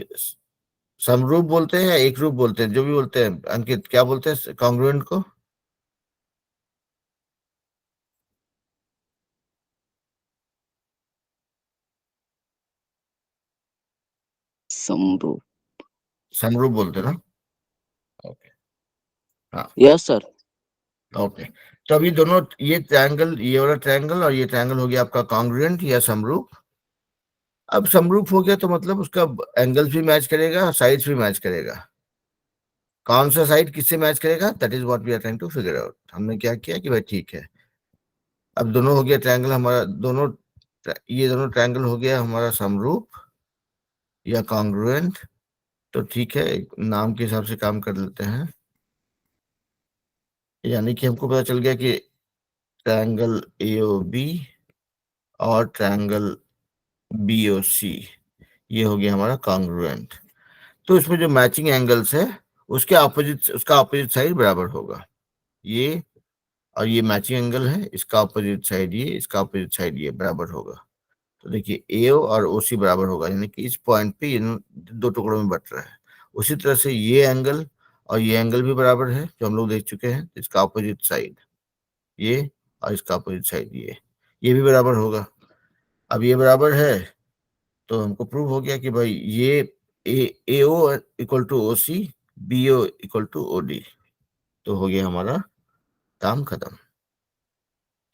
समरूप बोलते हैं या एक रूप बोलते हैं, जो भी बोलते हैं, अंकित क्या बोलते हैं कॉन्ग्रुएंट को? समरूप। समरूप बोलते हैं ना? ओके, हाँ, यस सर। ओके। तो अभी दोनों, ये ट्रायंगल, ये वाला ट्रायंगल और ये ट्रायंगल हो गया आपका कॉन्ग्रुएंट या समरूप। अब समरूप हो गया तो मतलब उसका एंगल्स भी मैच करेगा, साइड्स भी मैच करेगा। कौन सा साइड किससे मैच करेगा, that is what we are trying to figure out. हमने क्या किया कि भाई ठीक है, अब दोनों हो गया ट्रायंगल हमारा, दोनों ये दोनों ट्रायंगल हो गया हमारा समरूप या कॉन्ग्रुएंट। तो ठीक है, एक नाम के हिसाब से काम कर लेते हैं, यानी कि हमको पता चल गया कि ट्रायंगल AOB और ट्रायंगल BOC ये हो गया हमारा कॉन्ग्रुएंट। तो इसमें जो मैचिंग एंगल्स है उसके ऑपोजिट, उसका ऑपोजिट साइड बराबर होगा। ये और ये मैचिंग एंगल है, इसका ऑपोजिट साइड ये, इसका ऑपोजिट साइड ये बराबर होगा। तो देखिए AO और OC बराबर होगा, यानी कि इस पॉइंट पे ये दो टुकड़ों में बट रहा है। उसी तरह से ये एंगल और ये एंगल भी बराबर है, जो हम लोग देख चुके हैं। इसका ऑपोजिट साइड ये और इसका अपोजिट साइड ये भी बराबर होगा। अब ये बराबर है तो हमको प्रूव हो गया कि भाई ये AO equal to OC, BO equal to OD। तो हो गया हमारा काम खत्म।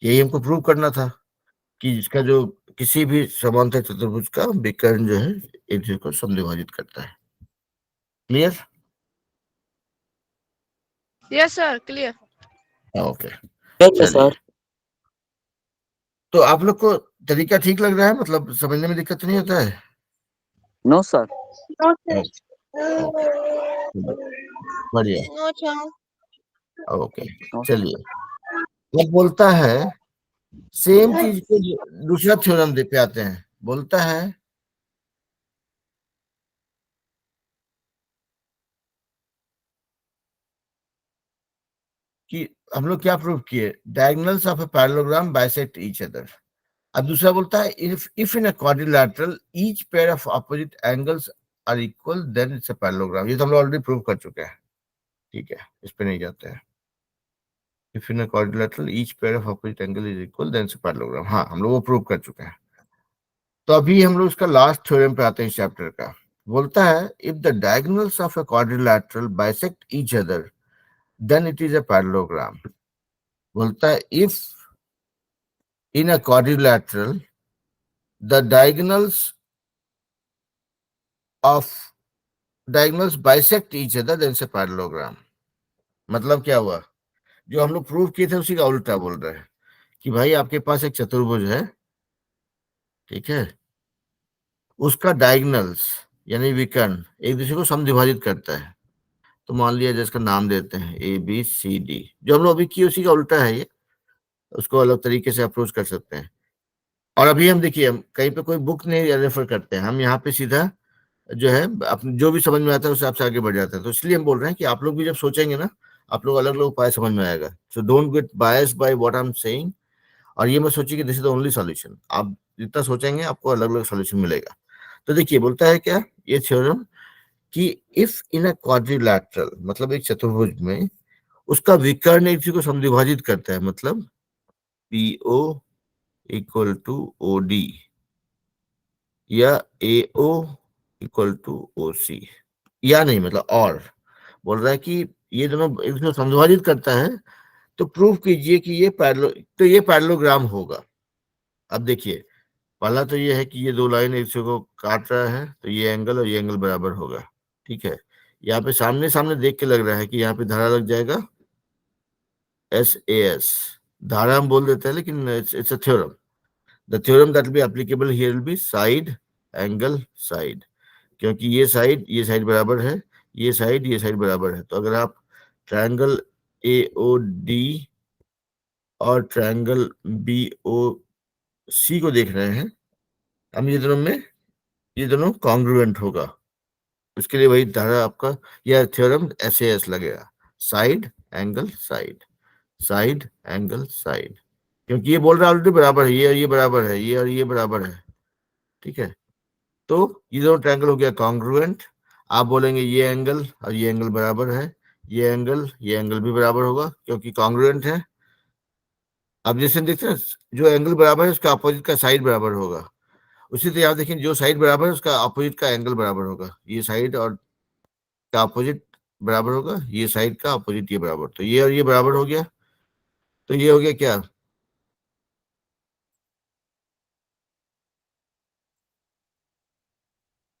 यही हमको प्रूव करना था कि इसका जो किसी भी समांतर चतुर्भुज का विकर्ण जो है एक दूसरे को समद्विभाजित करता है। Clear? Yes, sir. Clear. Okay, ठीक है चलिए। सर। तो आप लोग को तरीका ठीक लग रहा है, मतलब समझने में दिक्कत नहीं होता है? No sir. No, sir. Okay, बढ़िया, No, sir. ओके। चलिए, वो बोलता है सेम चीज को दूसरा थ्योरम दे पे आते हैं। बोलता है कि हम लोग क्या प्रूव किए, diagonals of a parallelogram bisect each other. अब दूसरा बोलता है if in a quadrilateral each pair of opposite angles are equal then it's a parallelogram. ये तो हम लोग ऑलरेडी प्रूव कर चुके हैं, ठीक है, इस पे नहीं जाते हैं। If in a quadrilateral each pair of opposite angle is equal then it's a parallelogram, हाँ हम लोग वो प्रूव कर चुके हैं। तो अभी हम लोग इसका लास्ट थ्योरम पे आते हैं इस चैप्टर का। बोलता है if the diagonals of a quadrilateral bisect each other than it is a parallelogram. बोलता है if in a quadrilateral the of diagonals bisect each other than it's a parallelogram. मतलब क्या हुआ, जो हम लोग प्रूव किए थे उसी का उल्टा बोल रहे हैं कि भाई आपके पास एक चतुर्भुज है, ठीक है, उसका डायगोनल्स यानी विकर्ण एक दूसरे को समद्विभाजित करता है। तो मान लिया जिसका नाम देते हैं ABCD, जो हम लोग अभी किए उसी का उल्टा है ये, उसको अलग तरीके से अप्रोच कर सकते हैं। और अभी हम देखिए, हम कहीं पे कोई बुक नहीं रेफर करते हैं, हम यहाँ पे सीधा जो है अपने जो भी समझ में आता है उस हिसाब से आगे बढ़ जाते हैं। तो इसलिए हम बोल रहे हैं कि आप लोग भी जब सोचेंगे ना, आप लोग अलग अलग उपाय समझ में आएगा। So don't get biased by what I am saying, और ये मत सोचिए कि this is the only solution. आप जितना सोचेंगे आपको अलग अलग सॉल्यूशन मिलेगा। तो देखिए बोलता है क्या ये थ्योरम, कि इफ इन अ क्वाड्रिलैटरल, मतलब एक चतुर्भुज में उसका विकर्ण एक दूसरे को समद्विभाजित करता है, मतलब PO इक्वल टू OD या AO इक्वल टू OC, या नहीं मतलब और बोल रहा है कि ये दोनों एक दूसरे को समद्विभाजित करता है, तो प्रूव कीजिए कि ये पैरेललोग्राम होगा। अब देखिए पहला तो ये है कि ये दो लाइन एक दूसरे को काट रहा है, तो ये एंगल और ये एंगल बराबर होगा। ठीक है, यहाँ पे सामने सामने देख के लग रहा है कि यहाँ पे धारा लग जाएगा SAS। धारा हम बोल देते हैं लेकिन it's a theorem. The theorem that will be applicable here will be side angle side, क्योंकि ये साइड बराबर है, ये साइड बराबर है। तो अगर आप ट्रायंगल AOD और ट्रायंगल BOC को देख रहे हैं, हम ये दोनों कॉन्ग्रुएंट होगा। उसके लिए वही धारा आपका यह थ्योरम SAS लगेगा, side angle side, side angle side, क्योंकि ये बोल रहा है ऑलरेडी बराबर है, ये और ये बराबर है, ये और ये बराबर है। ठीक है, तो ये दोनों ट्रायंगल हो गया कॉन्ग्रुएंट। आप बोलेंगे ये एंगल और ये एंगल बराबर है, ये एंगल भी बराबर होगा क्योंकि कॉन्ग्रुएंट है। अब जैसे देखते हैं जो एंगल बराबर है उसका अपोजिट का साइड बराबर होगा, उसी तरह आप देखें जो साइड बराबर है उसका अपोजिट का एंगल बराबर होगा। ये साइड और का अपोजिट बराबर होगा, ये साइड का अपोजिट ये बराबर, तो ये और ये बराबर हो गया। तो ये हो गया क्या,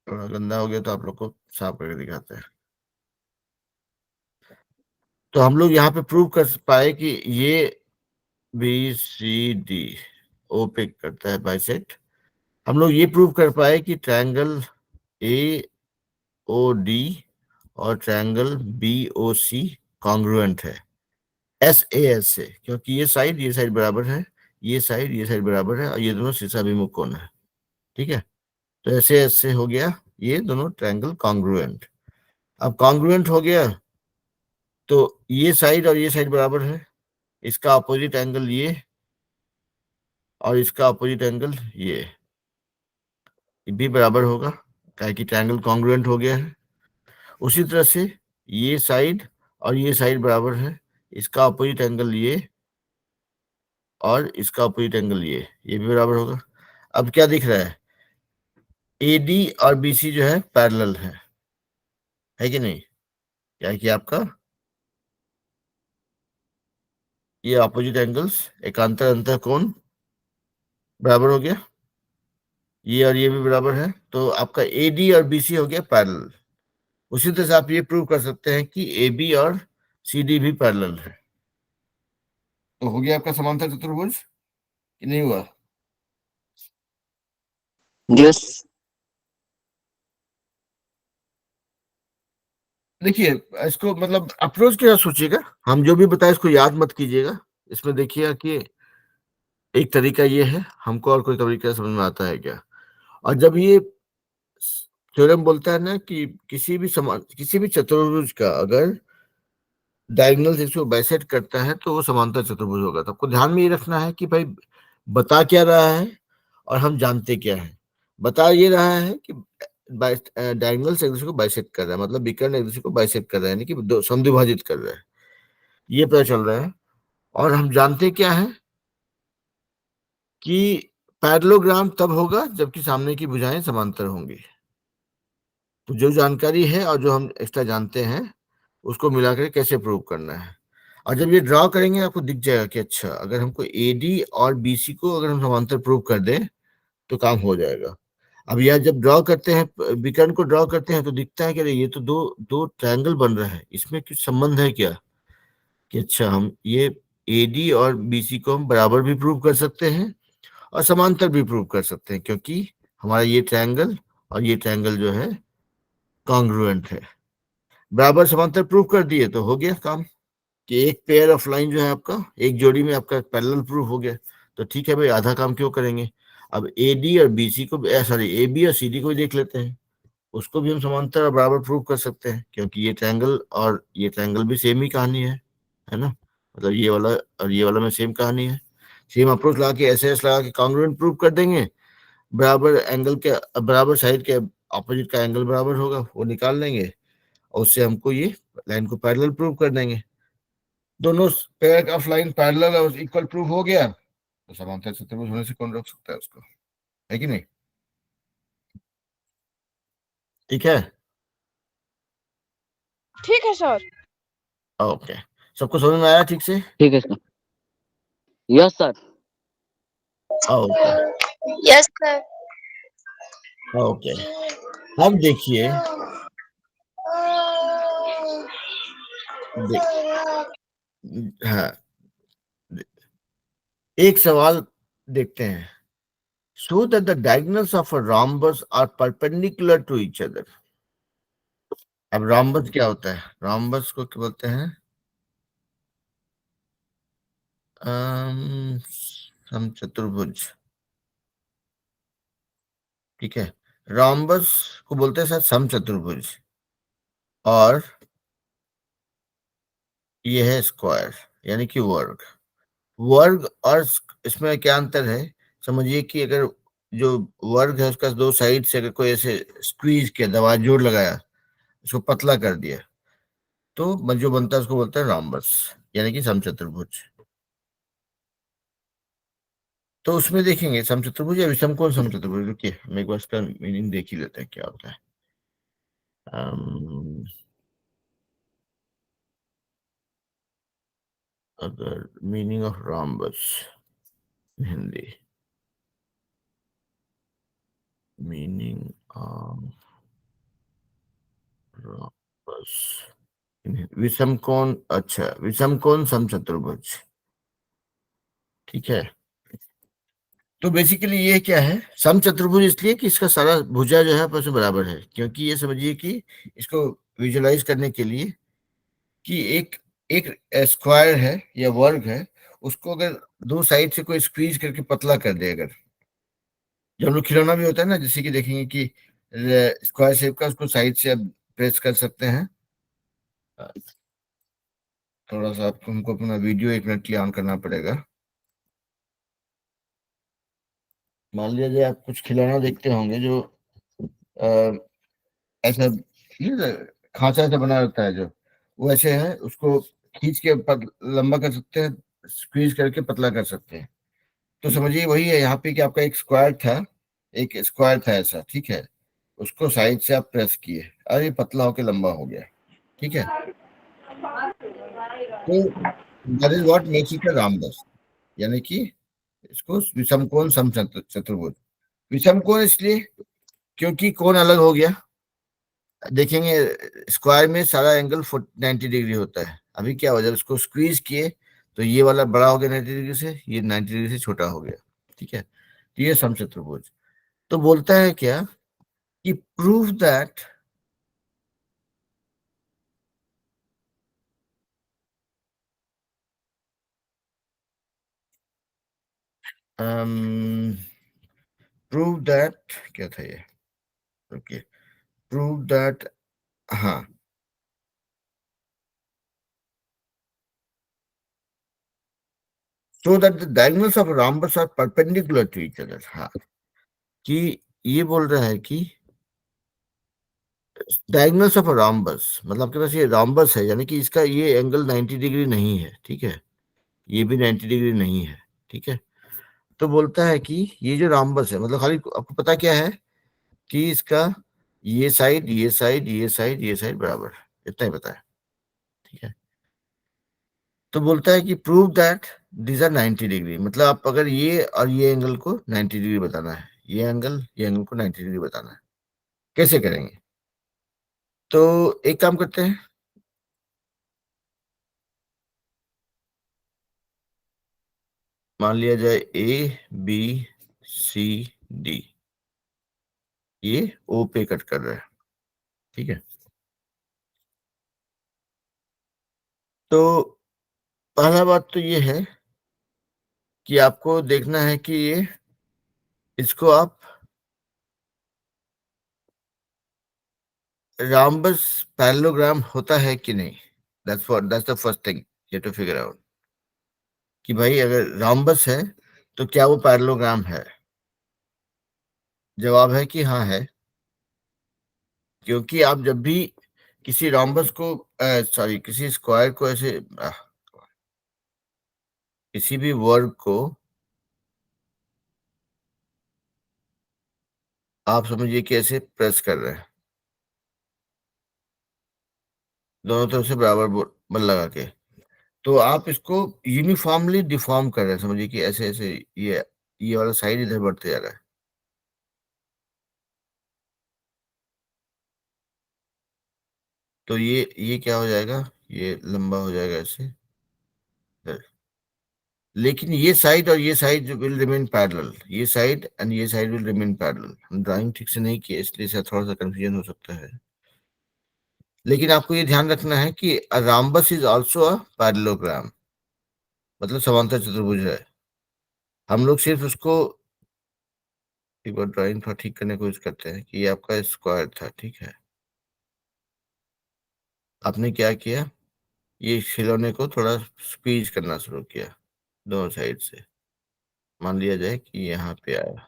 थोड़ा गंदा हो गया तो आप लोग को साफ करके दिखाते हैं। तो हम लोग यहाँ पे प्रूव कर पाए कि ये BCD O पे करता है बाइसेक्ट। हम लोग ये प्रूव कर पाए कि ट्रायंगल AOD और ट्रायंगल BOC कॉन्ग्रुएंट है SAS से, क्योंकि ये साइड बराबर है, ये साइड बराबर है, और ये दोनों शीर्षाभिमुख कोण है। ठीक है, तो SAS से हो गया ये दोनों ट्रायंगल कॉन्ग्रुएंट। अब कॉन्ग्रुएंट हो गया तो ये साइड और ये साइड बराबर है, इसका अपोजिट एंगल ये और इसका अपोजिट एंगल ये भी बराबर होगा, क्या कि ट्रायंगल कॉन्ग्रुएंट हो गया है। उसी तरह से ये साइड और ये साइड बराबर है, इसका अपोजिट एंगल ये और इसका अपोजिट एंगल ये भी बराबर होगा। अब क्या दिख रहा है, AD और BC जो है पैरेलल है कि नहीं, क्या कि आपका ये अपोजिट एंगल्स एकांतर अंतर कोण बराबर हो गया, ये और ये भी बराबर है, तो आपका AD और BC हो गया पैरेलल। उसी तरह से आप ये प्रूव कर सकते हैं कि AB और CD भी पैरेलल है। तो हो गया आपका समांतर चतुर्भुज कि नहीं हुआ? यस देखिए इसको मतलब अप्रोच क्या सोचिएगा, हम जो भी बताए इसको याद मत कीजिएगा। इसमें देखिएगा कि एक तरीका ये है, हमको और कोई तरीका समझ में आता है क्या। और जब ये थ्योरम बोलता है ना कि किसी भी चतुर्भुज का अगर डायगोनल इसको बाइसेक्ट करता है तो वो समांतर चतुर्भुज होगा। तो आपको ध्यान में ये रखना है कि भाई बता क्या रहा है और हम जानते क्या है। बता ये रहा है कि डायगोनल एक दूसरे को बाइसेक्ट कर रहा है, मतलब विकर्ण एक दूसरे को बाइसेक्ट कर रहा है, यानी कि समद्विभाजित कर रहा है, ये पता चल रहा है। और हम जानते क्या है कि पैरेललोग्राम तब होगा जबकि सामने की भुजाएं समांतर होंगी। तो जो जानकारी है और जो हम एक्स्ट्रा जानते हैं उसको मिलाकर कैसे प्रूव करना है। और जब ये ड्रॉ करेंगे आपको दिख जाएगा कि अच्छा अगर हमको AD और BC को अगर हम समांतर प्रूव कर दें तो काम हो जाएगा। अब यह जब ड्रॉ करते हैं विकर्ण को ड्रॉ करते हैं तो दिखता है कि अरे ये तो दो दो ट्रायंगल बन रहा है, इसमें कुछ संबंध है क्या, कि अच्छा हम ये AD और BC को हम बराबर भी प्रूव कर सकते हैं और समांतर भी प्रूव कर सकते हैं, क्योंकि हमारा ये ट्रायंगल और ये ट्रायंगल जो है कॉन्ग्रुएंट है। बराबर समांतर प्रूव कर दिए तो हो गया काम, कि एक पेयर ऑफ लाइन जो है आपका, एक जोड़ी में आपका पैरेलल प्रूफ हो गया। तो ठीक है भाई, आधा काम क्यों करेंगे। अब ए डी और बी सी को, सॉरी ए बी और सी डी को भी देख लेते हैं, उसको भी हम समांतर और बराबर प्रूव कर सकते हैं, क्योंकि ये ट्रायंगल और ये ट्रायंगल भी सेम ही कहानी है ना। मतलब ये वाला और ये वाला में सेम कहानी है। सेम अप्रोच लगा के, ऐसे ऐसे लगा के कॉन्ग्रुएंट प्रूव कर देंगे। बराबर एंगल के, बराबर साइड के ऑपोजिट का एंगल बराबर होगा, वो निकाल लेंगे और उससे हमको ये लाइन को पैरेलल प्रूव कर देंगे। दोनों पेयर ऑफ लाइन पैरेलल और इक्वल प्रूव हो गया, तो समांतर चतुर्भुज होने से कौन रोक सकता है उसको, है कि नहीं। ठीक है, ठीक है सर। ओके, सबको समझ में आया ठीक से। ठीक है sir. Yes sir. Okay Yes, sir. Okay, अब देखिए, दे, हाँ, एक सवाल देखते हैं। So that the diagonals of a rhombus are perpendicular to each other. अब rhombus क्या होता है, rhombus को क्या बोलते हैं, समचतुर्भुज। ठीक है, rhombus को बोलते हैं शायद समचतुर्भुज, और ये है स्क्वायर यानी कि वर्ग। वर्ग और इसमें क्या अंतर है, समझिए कि अगर जो वर्ग है उसका दो साइड से अगर कोई ऐसे स्क्वीज किया, दबा जोड़ लगाया, उसको पतला कर दिया, तो जो बनता है उसको बोलते हैं rhombus यानी कि समचतुर्भुज। तो उसमें देखेंगे समचतुर्भुज या विषमकोण समचतुर्भुज। रुकिए, हम एक बार इसका मीनिंग देख ही लेते हैं क्या होता है। अगर meaning of rhombus Hindi, meaning of rhombus विषमकोण, अच्छा विषमकोण समचतुर्भुज। ठीक है, तो बेसिकली ये क्या है, समचतुर्भुज इसलिए कि इसका सारा भुजा जो है आपस में बराबर है। क्योंकि ये समझिए कि इसको विजुलाइज करने के लिए कि एक एक स्क्वायर है या वर्ग है, उसको अगर दो साइड से कोई स्क्वीज करके पतला कर दे, अगर जो हम लोग खिलौना भी होता है ना, जैसे कि देखेंगे कि स्क्वायर शेप का, उसको साइड से अब प्रेस कर सकते हैं। थोड़ा सा आपको, हमको अपना वीडियो 1 मिनट के लिए ऑन करना पड़ेगा। मान लीजिए आप कुछ खिलौना देखते होंगे जो ऐसा ये खांचा ऐसा बना रहता है, जो वो ऐसे है, उसको खींच के लंबा कर सकते हैं, स्क्वीज करके पतला कर सकते हैं। तो समझिए वही है यहाँ पे कि आपका एक स्क्वायर था, एक स्क्वायर था ऐसा, ठीक है, उसको साइड से आप प्रेस किए और ये पतला होके लंबा हो गया। ठीक है, तो that is what makes it a rhombus, यानी कि इसको विषमकोण समचतुर्भुज। विषमकोण इसलिए क्योंकि कोण अलग हो गया। देखेंगे स्क्वायर में सारा एंगल 90 डिग्री होता है। अभी क्या हो, जब इसको स्क्वीज किए तो ये वाला बड़ा हो गया 90 डिग्री से, ये 90 डिग्री से छोटा हो गया। ठीक है, तो ये समचतुर्भुज। तो बोलता है क्या कि प्रूव दैट प्रूव दैट क्या था ये, ओके, प्रूव दैट, हाँ, so that the diagonals of a rhombus are perpendicular to each other। हाँ, कि ये बोल रहा है कि डायगोनल्स ऑफ rhombus, मतलब आपके पास ये rhombus है, यानी कि इसका ये एंगल 90 डिग्री नहीं है। ठीक है, ये भी 90 डिग्री नहीं है। ठीक है, तो बोलता है कि ये जो rhombus है, मतलब खाली आपको पता क्या है कि इसका ये साइड, ये साइड, ये साइड, ये साइड बराबर, इतना ही पता है। ठीक है, तो बोलता है कि prove that this are 90 degree, मतलब आप अगर ये और ये एंगल को 90 डिग्री बताना है, ये एंगल को 90 डिग्री बताना है, कैसे करेंगे। तो एक काम करते हैं, मान लिया जाए ए बी सी डी, ये ओ पे कट कर रहा है। ठीक है। तो पहला बात तो ये है कि आपको देखना है कि ये इसको आप rhombus parallelogram होता है कि नहीं, that's the first thing you have to figure out कि भाई अगर rhombus है तो क्या वो पैरेललोग्राम है। जवाब है कि हाँ है, क्योंकि आप जब भी किसी rhombus को सॉरी किसी स्क्वायर को ऐसे किसी भी वर्ग को आप समझिए कि ऐसे प्रेस कर रहे हैं दोनों तरफ से बराबर बल लगा के, तो आप इसको यूनिफॉर्मली डिफॉर्म कर रहे हैं। समझिए कि ऐसे ऐसे ये वाला साइड इधर बढ़ते जा रहा है, तो ये क्या हो जाएगा, ये लंबा हो जाएगा ऐसे, लेकिन ये साइड और ये साइड विल रिमेन पैरेलल, ये साइड एंड ये साइड विल रिमेन पैरेलल। हम ड्राइंग ठीक से नहीं किए इसलिए से थोड़ा सा कंफ्यूजन हो सकता है, लेकिन आपको ये ध्यान रखना है कि rhombus is also a parallelogram, मतलब समांतर चतुर्भुज है। हम लोग सिर्फ उसको एक बार ड्राइंग थोड़ा ठीक करने की कोशिश करते हैं कि ये आपका स्क्वायर था, ठीक है। आपने क्या किया, ये खिलौने को थोड़ा स्क्वीज करना शुरू किया दोनों साइड से, मान लिया जाए कि यहाँ पे आया,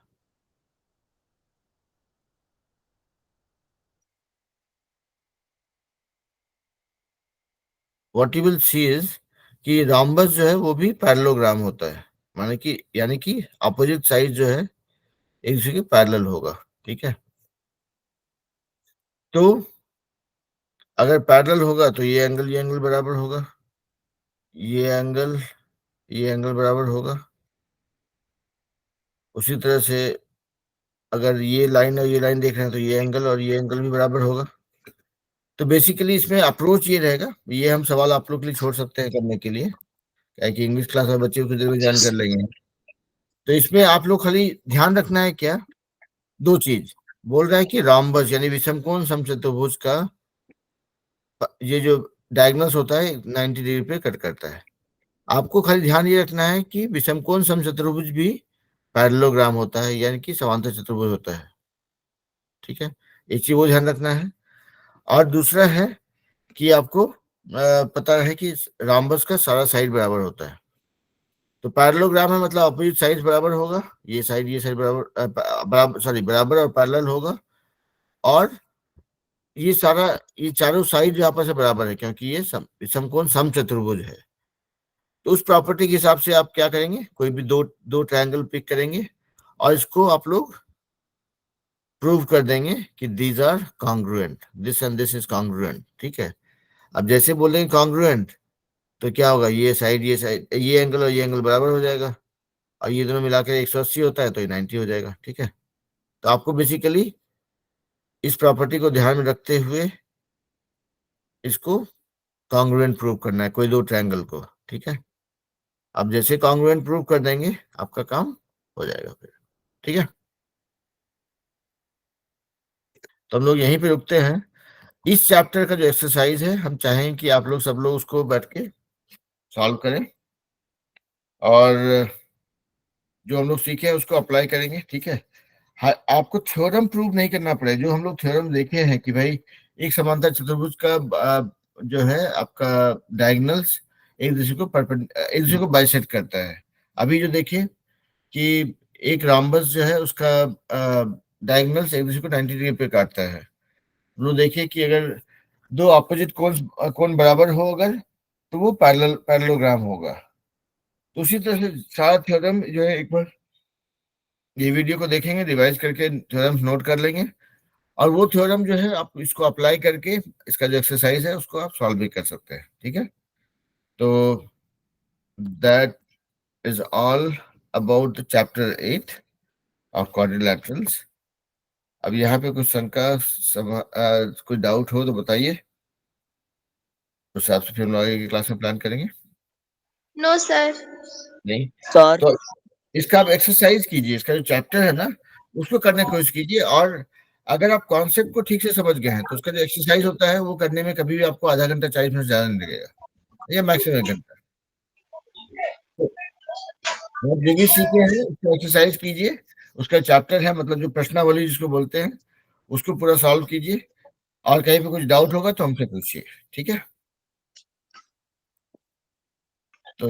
what you will see is कि rhombus जो है वो भी पैरेललोग्राम होता है, माने कि यानी कि अपोजिट साइड जो है एक दूसरे के पैरेलल होगा, ठीक है। तो अगर पैरेलल होगा तो ये एंगल बराबर होगा, ये एंगल बराबर होगा। उसी तरह से अगर ये लाइन और ये लाइन देख रहे हैं तो ये एंगल और ये एंगल भी बराबर होगा। तो बेसिकली इसमें अप्रोच ये रहेगा, ये हम सवाल आप लोग के लिए छोड़ सकते हैं करने के लिए, क्या कि इंग्लिश क्लास में बच्चे कुछ देर में ज्वाइन कर लेंगे। तो इसमें आप लोग खाली ध्यान रखना है क्या, दो चीज बोल रहा है कि rhombus यानी विषमकोण समचतुर्भुज का ये जो डायगोनल्स होता है 90 डिग्री पे कट करता है। आपको खाली ध्यान ये रखना है कि विषमकोण समचतुर्भुज भी पैरेललोग्राम होता है, यानी कि समांतर चतुर्भुज होता है, ठीक है। एक चीज वो ध्यान रखना है। और दूसरा है कि आपको पता है कि rhombus का सारा साइड बराबर होता है। तो पैरेललोग्राम है मतलब अपोजिट साइड बराबर होगा, ये साइड बराबर सॉरी बराबर और पैरेलल होगा, और ये चारों साइड यहाँ पर से बराबर है क्योंकि ये समकोण समचतुर्भुज है। तो उस प्रॉपर्टी के हिसाब से आप क्या करेंगे, कोई भी दो ट्रायंगल पिक करेंगे और इसको आप लोग प्रूव कर देंगे कि these are congruent, this and this is congruent, ठीक है। अब जैसे बोलेंगे कॉन्ग्रुएंट तो क्या होगा, ये एंगल और ये एंगल बराबर हो जाएगा, और ये दोनों मिलाकर 180 होता है तो ये 90 हो जाएगा, ठीक है। तो आपको बेसिकली इस प्रॉपर्टी को ध्यान में रखते हुए इसको कॉन्ग्रुएंट प्रूव करना है कोई दो ट्रायंगल को, ठीक है। अब जैसे कॉन्ग्रुएंट प्रूव कर देंगे आपका काम हो जाएगा फिर, ठीक है। तो हम लोग यहीं पे रुकते हैं। इस चैप्टर का जो एक्सरसाइज है हम चाहें कि आप लोग सब लोग उसको बैठ के सॉल्व करें और जो हम लोग सीखे हैं उसको अप्लाई करेंगे, ठीक है। आपको थ्योरम प्रूव नहीं करना पड़े, जो हम लोग थ्योरम देखे हैं कि भाई एक समांतर चतुर्भुज का जो है आपका डायगोनल्स एक दूसरे को बाइसेक्ट करता है। अभी जो देखिए कि एक rhombus जो है उसका डायगोनल्स एक दूसरे को 90 डिग्री पे काटता है। हम लोग देखिए कि अगर दो ऑपोजिट कोण बराबर हो अगर तो वो पैरेललोग्राम होगा। तो उसी तरह से सारा थ्योरम जो है एक बार ये वीडियो को देखेंगे, रिवाइज करके थ्योरम्स नोट कर लेंगे, और वो थ्योरम जो है आप इसको अप्लाई करके इसका जो एक्सरसाइज है उसको आप सॉल्व भी कर सकते हैं, ठीक है। तो that is all about the chapter 8 of quadrilaterals. अब यहाँ पे कुछ शंका कोई डाउट हो तो बताइए, उस हिसाब से फिर हम लोग आगे की क्लास में प्लान करेंगे। No sir. नहीं सर तो इसका आप एक्सरसाइज कीजिए, इसका जो चैप्टर है ना उसको करने की कोशिश कीजिए, और अगर आप कॉन्सेप्ट को ठीक से समझ गए हैं तो उसका जो एक्सरसाइज होता है वो करने में कभी भी आपको आधा घंटा 40 मिनट ज्यादा नहीं लगेगा, या मैक्सिमम 1 घंटा। आप जो भी सीखे हैं उसको एक्सरसाइज कीजिए, उसका चैप्टर है मतलब जो प्रश्नावली जिसको बोलते हैं उसको पूरा सॉल्व कीजिए, और कहीं पे कुछ डाउट होगा तो हमसे पूछिए, ठीक है। तो